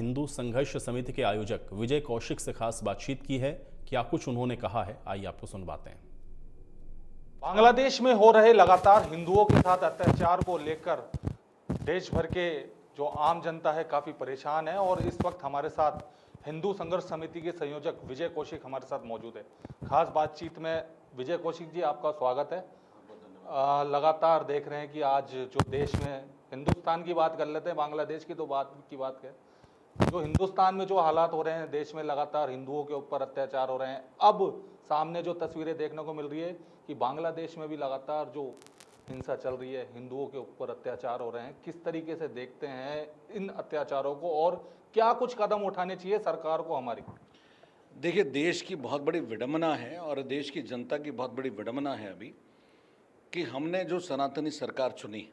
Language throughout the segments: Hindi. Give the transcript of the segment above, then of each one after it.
हिंदू संघर्ष समिति के आयोजक विजय कौशिक से खास बातचीत की है। क्या कुछ उन्होंने कहा है, आइए आपको सुनवाते हैं। बांग्लादेश में हो रहे लगातार हिंदुओं के साथ अत्याचार को लेकर देश भर के जो आम जनता है काफी परेशान है और इस वक्त हमारे साथ हिंदू संघर्ष समिति के संयोजक विजय कौशिक हमारे साथ मौजूद है। खास बातचीत में विजय कौशिक जी, आपका स्वागत है। लगातार देख रहे हैं कि आज जो देश में, हिंदुस्तान की बात कर लेते हैं, बांग्लादेश की तो बात है, जो हिंदुस्तान में जो हालात हो रहे हैं, देश में लगातार हिंदुओं के ऊपर अत्याचार हो रहे हैं। अब सामने जो तस्वीरें देखने को मिल रही है कि बांग्लादेश में भी लगातार जो हिंसा चल रही है, हिंदुओं के ऊपर अत्याचार हो रहे हैं, किस तरीके से देखते हैं इन अत्याचारों को और क्या कुछ कदम उठाने चाहिए सरकार को हमारी? देखिए, देश की बहुत बड़ी विडंबना है और देश की जनता की बहुत बड़ी विडंबना है अभी कि हमने जो सनातनी सरकार चुनी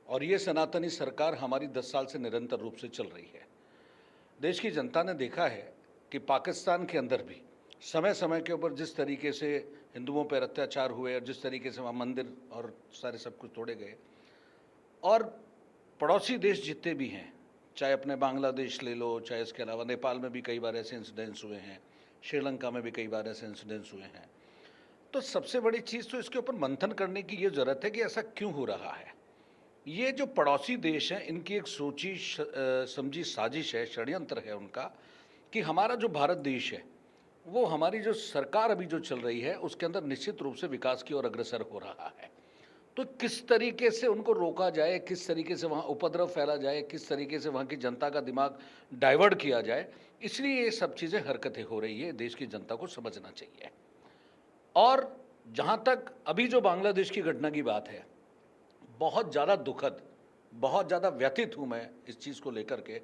और ये सनातनी सरकार हमारी 10 साल से निरंतर रूप से चल रही है। देश की जनता ने देखा है कि पाकिस्तान के अंदर भी समय समय के ऊपर जिस तरीके से हिंदुओं पर अत्याचार हुए और जिस तरीके से वहाँ मंदिर और सारे सब कुछ तोड़े गए, और पड़ोसी देश जितने भी हैं, चाहे अपने बांग्लादेश ले लो, चाहे इसके अलावा नेपाल में भी कई बार ऐसे इंसिडेंट्स हुए हैं, श्रीलंका में भी कई बार ऐसे इंसिडेंट्स हुए हैं। तो सबसे बड़ी चीज़ तो इसके ऊपर मंथन करने की ये ज़रूरत है कि ऐसा क्यों हो रहा है। ये जो पड़ोसी देश हैं, इनकी एक सोची समझी साजिश है, षड्यंत्र है उनका कि हमारा जो भारत देश है वो हमारी जो सरकार अभी जो चल रही है उसके अंदर निश्चित रूप से विकास की ओर अग्रसर हो रहा है। तो किस तरीके से उनको रोका जाए, किस तरीके से वहाँ उपद्रव फैला जाए, किस तरीके से वहाँ की जनता का दिमाग डाइवर्ट किया जाए, इसलिए ये सब चीज़ें हरकतें हो रही है। देश की जनता को समझना चाहिए। और जहाँ तक अभी जो बांग्लादेश की घटना की बात है, बहुत ज़्यादा दुखद, बहुत ज़्यादा व्यथित हूँ मैं इस चीज़ को लेकर के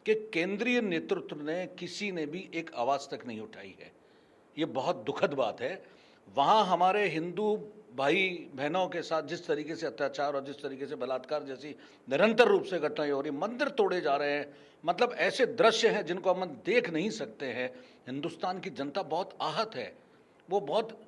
कि केंद्रीय नेतृत्व ने, किसी ने भी एक आवाज़ तक नहीं उठाई है। ये बहुत दुखद बात है। वहाँ हमारे हिंदू भाई बहनों के साथ जिस तरीके से अत्याचार और जिस तरीके से बलात्कार जैसी निरंतर रूप से घटनाएं हो रही, मंदिर तोड़े जा रहे हैं, मतलब ऐसे दृश्य हैं जिनको हम देख नहीं सकते हैं। हिंदुस्तान की जनता बहुत आहत है, वो बहुत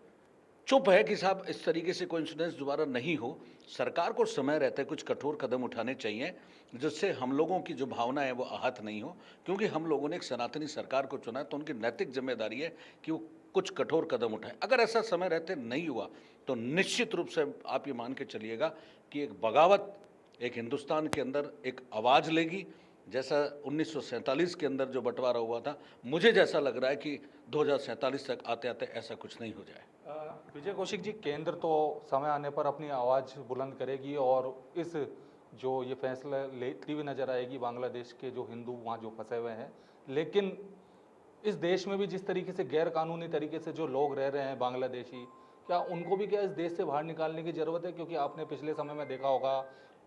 चुप है कि साहब इस तरीके से कोई इंसिडेंस दोबारा नहीं हो। सरकार को समय रहते कुछ कठोर कदम उठाने चाहिए जिससे हम लोगों की जो भावना है वो आहत नहीं हो, क्योंकि हम लोगों ने एक सनातनी सरकार को चुना है तो उनकी नैतिक जिम्मेदारी है कि वो कुछ कठोर कदम उठाएं। अगर ऐसा समय रहते नहीं हुआ तो निश्चित रूप से आप ये मान के चलिएगा कि एक बगावत एक हिंदुस्तान के अंदर एक आवाज़ लेगी, जैसा 1947 के अंदर जो बंटवारा हुआ था। मुझे जैसा लग रहा है कि 2047 तक आते आते ऐसा कुछ नहीं हो जाए। विजय कौशिक जी, केंद्र तो समय आने पर अपनी आवाज़ बुलंद करेगी और इस जो ये फैसला लेती हुई नजर आएगी बांग्लादेश के जो हिंदू वहाँ जो फंसे हुए हैं, लेकिन इस देश में भी जिस तरीके से गैर कानूनी तरीके से जो लोग रह रहे हैं बांग्लादेशी, क्या उनको भी क्या इस देश से बाहर निकालने की ज़रूरत है? क्योंकि आपने पिछले समय में देखा होगा,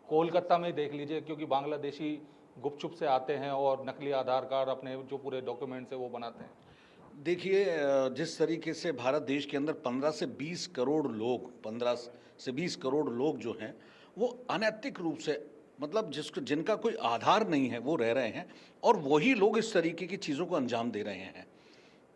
कोलकाता में देख लीजिए, क्योंकि बांग्लादेशी गुपचुप से आते हैं और नकली आधार कार्ड, अपने जो पूरे डॉक्यूमेंट्स है वो बनाते हैं। देखिए, जिस तरीके से भारत देश के अंदर 15 से 20 करोड़ लोग, 15 से 20 करोड़ लोग जो हैं वो अनैतिक रूप से, मतलब जिनका कोई आधार नहीं है वो रह रहे हैं और वही लोग इस तरीके की चीज़ों को अंजाम दे रहे हैं।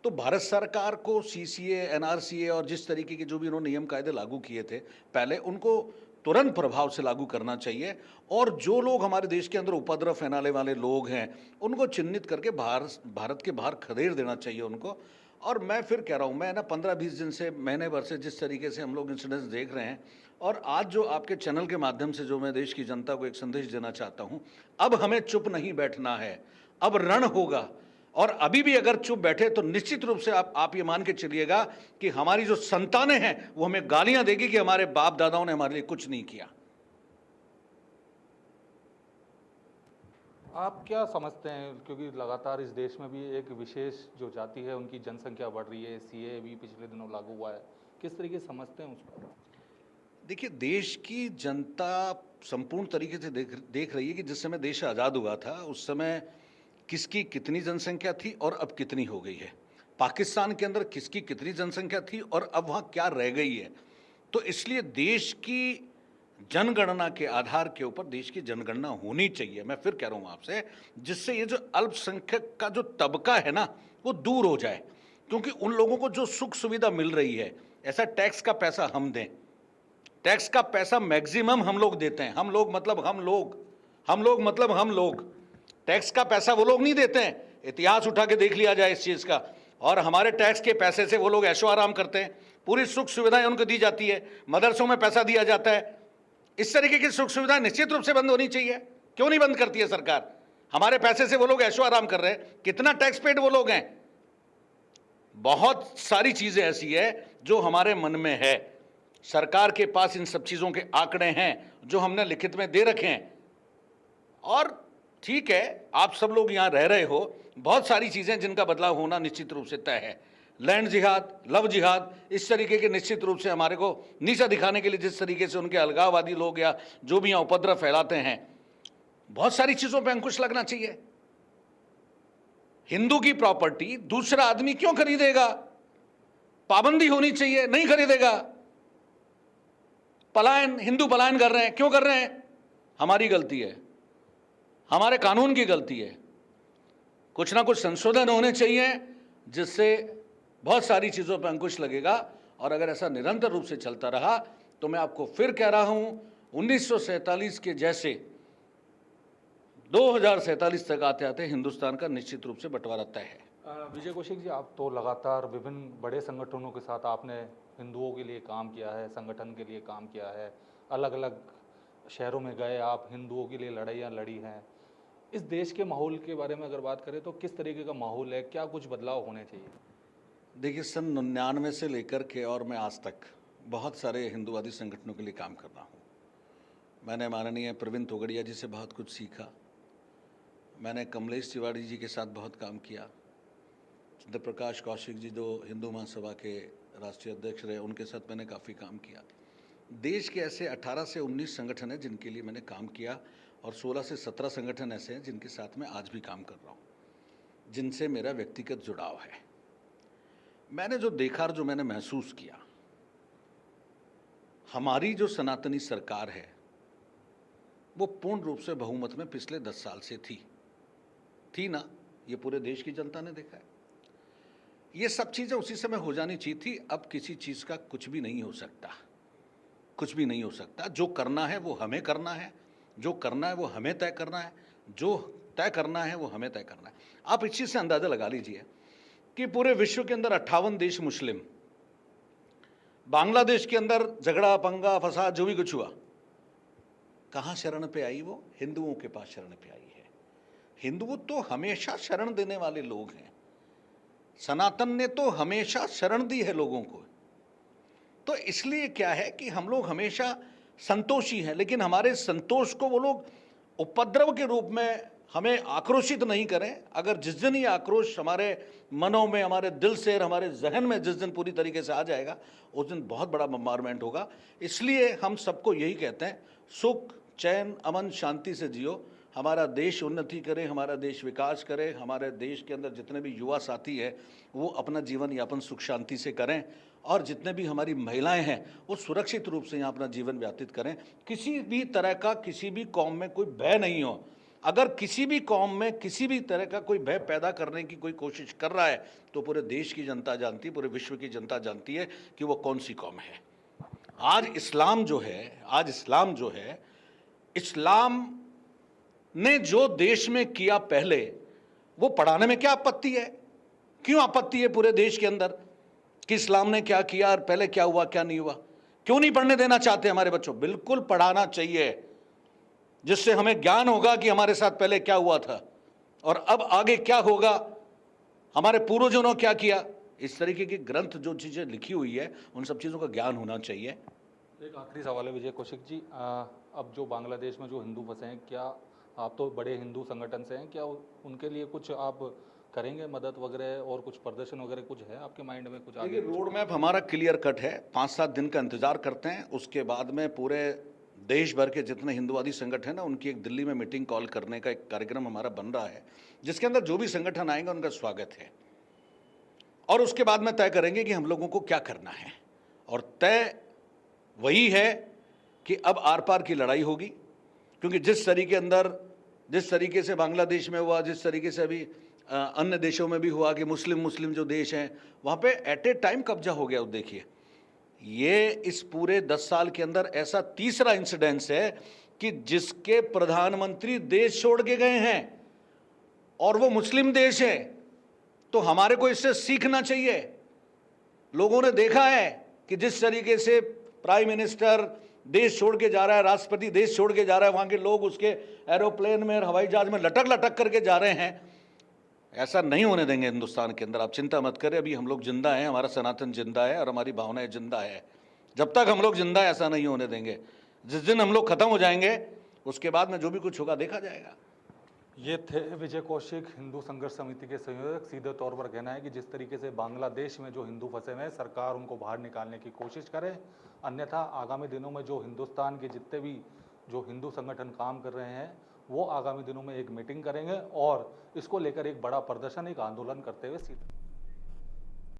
तो भारत सरकार को सीसीए, एनआरसीए और जिस तरीके के जो भी उन्होंने नियम कायदे लागू किए थे पहले, उनको तुरंत प्रभाव से लागू करना चाहिए और जो लोग हमारे देश के अंदर उपद्रव फैलाने वाले लोग हैं उनको चिन्हित करके भारत के बाहर खदेड़ देना चाहिए उनको। और मैं फिर कह रहा हूँ, मैं ना 15-20 दिन से, महीने भर से जिस तरीके से हम लोग इंसिडेंट्स देख रहे हैं और आज जो आपके चैनल के माध्यम से जो मैं देश की जनता को एक संदेश देना चाहता हूँ, अब हमें चुप नहीं बैठना है, अब रण होगा। और अभी भी अगर चुप बैठे तो निश्चित रूप से आप ये मान के चलिएगा कि हमारी जो संतानें हैं वो हमें गालियां देगी कि हमारे बाप दादाओं ने हमारे लिए कुछ नहीं किया। आप क्या समझते हैं, क्योंकि लगातार इस देश में भी एक विशेष जो जाति है उनकी जनसंख्या बढ़ रही है, सीए भी पिछले दिनों लागू हुआ है, किस तरीके से समझते हैं उसको? देखिए, देश की जनता संपूर्ण तरीके से देख रही है कि जिस समय देश आज़ाद हुआ था उस समय किसकी कितनी जनसंख्या थी और अब कितनी हो गई है। पाकिस्तान के अंदर किसकी कितनी जनसंख्या थी और अब वहाँ क्या रह गई है। तो इसलिए देश की जनगणना के आधार के ऊपर देश की जनगणना होनी चाहिए। मैं फिर कह रहा हूँ आपसे, जिससे ये जो अल्पसंख्यक का जो तबका है ना वो दूर हो जाए, क्योंकि उन लोगों को जो सुख सुविधा मिल रही है, ऐसा टैक्स का पैसा हम दें, टैक्स का पैसा मैक्सिमम हम लोग देते हैं, हम लोग मतलब हम लोग टैक्स का पैसा वो लोग नहीं देते हैं, इतिहास उठा के देख लिया जाए इस चीज़ का। और हमारे टैक्स के पैसे से वो लोग ऐशो आराम करते हैं, पूरी सुख सुविधाएं उनको दी जाती है, मदरसों में पैसा दिया जाता है। इस तरीके की सुख सुविधाएं निश्चित रूप से बंद होनी चाहिए। क्यों नहीं बंद करती है सरकार? हमारे पैसे से वो लोग ऐशो आराम कर रहे हैं, कितना टैक्स पेड वो लोग हैं। बहुत सारी चीजें ऐसी है जो हमारे मन में है। सरकार के पास इन सब चीजों के आंकड़े हैं जो हमने लिखित में दे रखे हैं। और ठीक है, आप सब लोग यहां रह रहे हो, बहुत सारी चीजें जिनका बदलाव होना निश्चित रूप से तय है। लैंड जिहाद, लव जिहाद, इस तरीके के निश्चित रूप से हमारे को नीचा दिखाने के लिए जिस तरीके से उनके अलगाववादी लोग या जो भी यहाँ उपद्रव फैलाते हैं, बहुत सारी चीजों पे अंकुश लगना चाहिए। हिंदू की प्रॉपर्टी दूसरा आदमी क्यों खरीदेगा? पाबंदी होनी चाहिए, नहीं खरीदेगा। पलायन, हिंदू पलायन कर रहे हैं, क्यों कर रहे हैं? हमारी गलती है, हमारे कानून की गलती है। कुछ ना कुछ संशोधन होने चाहिए जिससे बहुत सारी चीजों पर अंकुश लगेगा। और अगर ऐसा निरंतर रूप से चलता रहा तो मैं आपको फिर कह रहा हूं, 1947 के जैसे 2047 तक आते आते हिंदुस्तान का निश्चित रूप से बंटवारा तय है। विजय कौशिक जी, आप तो लगातार विभिन्न बड़े संगठनों के साथ आपने हिंदुओं के लिए काम किया है, संगठन के लिए काम किया है, अलग अलग शहरों में गए, आप हिंदुओं के लिए लड़ाइयाँ लड़ी हैं। इस देश के माहौल के बारे में अगर बात करें तो किस तरीके का माहौल है, क्या कुछ बदलाव होने चाहिए? देखिए, सन 99 से लेकर के और मैं आज तक बहुत सारे हिंदुवादी संगठनों के लिए काम कर रहा हूँ। मैंने माननीय प्रवीण तोगड़िया जी से बहुत कुछ सीखा। मैंने कमलेश तिवारी जी के साथ बहुत काम किया। चंद्र प्रकाश कौशिक जी जो हिंदू महासभा के राष्ट्रीय अध्यक्ष रहे, उनके साथ मैंने काफ़ी काम किया। देश के ऐसे 18 से 19 संगठन हैं जिनके लिए मैंने काम किया, और 16 से 17 संगठन ऐसे हैं जिनके साथ मैं आज भी काम कर रहा हूँ, जिनसे मेरा व्यक्तिगत जुड़ाव है। मैंने जो देखा और जो मैंने महसूस किया, हमारी जो सनातनी सरकार है वो पूर्ण रूप से बहुमत में पिछले 10 साल से थी ना। ये पूरे देश की जनता ने देखा है। ये सब चीज़ें उसी समय हो जानी चाहिए थी। अब किसी चीज़ का कुछ भी नहीं हो सकता, कुछ भी नहीं हो सकता। जो करना है वो हमें करना है, जो करना है वो हमें तय करना है, जो तय करना है वो हमें तय करना है। आप इस चीज़ से अंदाज़ा लगा लीजिए कि पूरे विश्व के अंदर 58 देश मुस्लिम, बांग्लादेश के अंदर झगड़ा पंगा फसाद जो भी कुछ हुआ, कहाँ शरण पे आई? वो हिंदुओं के पास शरण पे आई है। हिंदू तो हमेशा शरण देने वाले लोग हैं। सनातन ने तो हमेशा शरण दी है लोगों को। तो इसलिए क्या है कि हम लोग हमेशा संतोषी हैं, लेकिन हमारे संतोष को वो लोग उपद्रव के रूप में हमें आक्रोशित नहीं करें। अगर जिस दिन ये आक्रोश हमारे मनों में, हमारे दिल से, हमारे जहन में जिस दिन पूरी तरीके से आ जाएगा, उस दिन बहुत बड़ा बम्बारमेंट होगा। इसलिए हम सबको यही कहते हैं, सुख चैन अमन शांति से जियो, हमारा देश उन्नति करे, हमारा देश विकास करे, हमारे देश के अंदर जितने भी युवा साथी हैं वो अपना जीवन यापन सुख शांति से करें, और जितने भी हमारी महिलाएं हैं वो सुरक्षित रूप से यहाँ अपना जीवन व्यतीत करें। किसी भी तरह का किसी भी कौम में कोई भय नहीं हो। अगर किसी भी कौम में किसी भी तरह का कोई भय पैदा करने की कोई कोशिश कर रहा है तो पूरे देश की जनता जानती है, पूरे विश्व की जनता जानती है कि वो कौन सी कौम है। आज इस्लाम जो है, इस्लाम ने जो देश में किया पहले, वो पढ़ाने में क्या आपत्ति है? क्यों आपत्ति है पूरे देश के अंदर कि इस्लाम ने क्या किया और पहले क्या हुआ क्या नहीं हुआ? क्यों नहीं पढ़ने देना चाहते हमारे बच्चों? बिल्कुल पढ़ाना चाहिए, जिससे हमें ज्ञान होगा कि हमारे साथ पहले क्या हुआ था और अब आगे क्या होगा, हमारे पूर्वजों ने क्या किया। इस तरीके के ग्रंथ जो चीज़ें लिखी हुई है, उन सब चीज़ों का ज्ञान होना चाहिए। एक आखिरी सवाल है विजय कौशिक जी, अब जो बांग्लादेश में जो हिंदू फंसे हैं, क्या आप तो बड़े हिंदू संगठन से हैं, क्या उनके लिए कुछ आप करेंगे मदद वगैरह, और कुछ प्रदर्शन वगैरह कुछ है आपके माइंड में? कुछ आगे रोड मैप हमारा क्लियर कट है। 5-7 दिन का इंतजार करते हैं, उसके बाद में पूरे देश भर के जितने हिंदुवादी संगठन हैं उनकी एक दिल्ली में मीटिंग कॉल करने का एक कार्यक्रम हमारा बन रहा है, जिसके अंदर जो भी संगठन आएंगे उनका स्वागत है। और उसके बाद में तय करेंगे कि हम लोगों को क्या करना है, और तय वही है कि अब आर पार की लड़ाई होगी। क्योंकि जिस तरीके से बांग्लादेश में हुआ, जिस तरीके से अभी अन्य देशों में भी हुआ कि मुस्लिम जो देश हैं वहाँ पे एट ए टाइम कब्जा हो गया। देखिए, ये इस पूरे 10 साल के अंदर ऐसा तीसरा इंसिडेंस है कि जिसके प्रधानमंत्री देश छोड़ के गए हैं। और वो मुस्लिम देश है, तो हमारे को इससे सीखना चाहिए। लोगों ने देखा है कि जिस तरीके से प्राइम मिनिस्टर देश छोड़ के जा रहा है, राष्ट्रपति देश छोड़ के जा रहा है, वहाँ के लोग उसके एरोप्लेन में और हवाई जहाज में लटक लटक करके जा रहे हैं। ऐसा नहीं होने देंगे हिंदुस्तान के अंदर। आप चिंता मत करें, अभी हम लोग जिंदा हैं, हमारा सनातन जिंदा है और हमारी भावनाएं जिंदा है। जब तक हम लोग जिंदा है ऐसा नहीं होने देंगे। जिस दिन हम लोग खत्म हो जाएंगे उसके बाद में जो भी कुछ होगा देखा जाएगा। ये थे विजय कौशिक, हिंदू संघर्ष समिति के संयोजक। सीधे तौर पर कहना है कि जिस तरीके से बांग्लादेश में जो हिंदू फंसे हुए हैं, सरकार उनको बाहर निकालने की कोशिश करे, अन्यथा आगामी दिनों में जो हिंदुस्तान के जितने भी जो हिंदू संगठन काम कर रहे हैं वो आगामी दिनों में एक मीटिंग करेंगे और इसको लेकर एक बड़ा प्रदर्शन, एक आंदोलन करते हुए सीधे